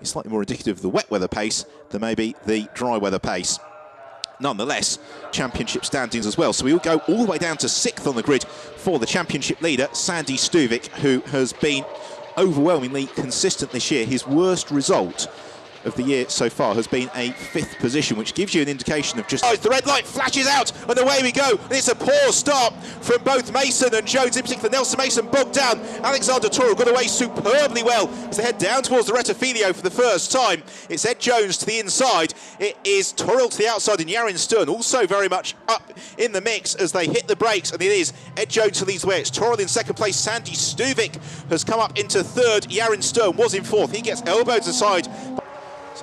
is slightly more indicative of the wet weather pace than maybe the dry weather pace. Nonetheless, championship standings as well. So we will go all the way down to 6th on the grid for the championship leader, Sandy Stuvik, who has been overwhelmingly consistent this year. His worst result of the year so far has been a 5th position, which gives you an indication of just... The red light flashes out, and away we go. And it's a poor start from both Mason and Jones, in particular. Nelson Mason bogged down. Alexander Torrell got away superbly well as they head down towards the Rettifilio for the first time. It's Ed Jones to the inside. It is Torrell to the outside, and Yarin Stern also very much up in the mix as they hit the brakes, and it is Ed Jones who leads the way. It's Torrell in 2nd place. Sandy Stuvik has come up into 3rd. Yarin Stern was in 4th. He gets elbows aside.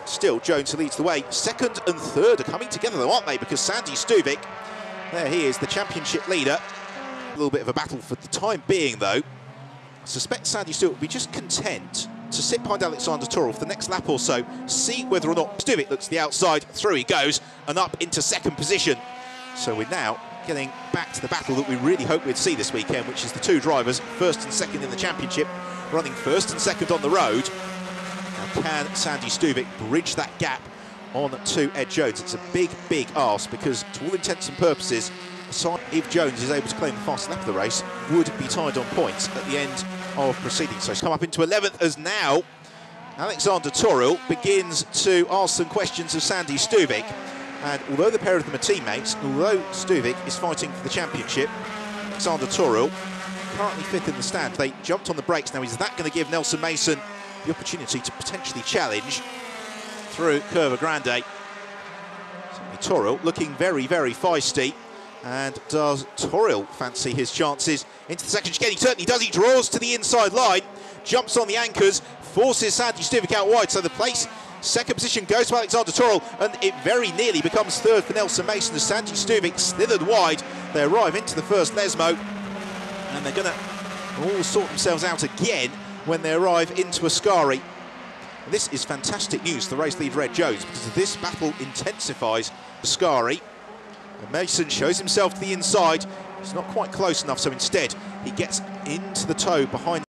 Still, Jones who leads the way. 2nd and 3rd are coming together though, aren't they? Because Sandy Stuvik, there he is, the championship leader. A little bit of a battle for the time being though. I suspect Sandy Stuvik will be just content to sit behind Alexander Torrell for the next lap or so, see whether or not Stuvik looks to the outside. Through he goes and up into 2nd position. So we're now getting back to the battle that we really hoped we'd see this weekend, which is the 2 drivers, 1st and 2nd in the championship, running 1st and 2nd on the road. Can Sandy Stuvik bridge that gap on to Ed Jones? It's a big, big ask because, to all intents and purposes, if Jones is able to claim the fastest lap of the race, would be tied on points at the end of proceedings. So he's come up into 11th as now Alexander Torrell begins to ask some questions of Sandy Stuvik. And although the pair of them are teammates, although Stuvik is fighting for the championship, Alexander Torrell currently 5th in the stand. They jumped on the brakes. Now, is that going to give Nelson Mason the opportunity to potentially challenge through Curva Grande? Certainly Torrell looking very, very feisty. And does Torrell fancy his chances into the second chicane? He certainly does. He draws to the inside line, jumps on the anchors, forces Sandy Stuvik out wide. So the place, 2nd position goes to Alexander Torrell, and it very nearly becomes 3rd for Nelson Mason as Sandy Stuvik slithered wide. They arrive into the first Lesmo, and they're going to all sort themselves out again when they arrive into Ascari. This is fantastic news for the race leader Ed Jones, because this battle intensifies Ascari. And Mason shows himself to the inside. He's not quite close enough, so instead he gets into the toe behind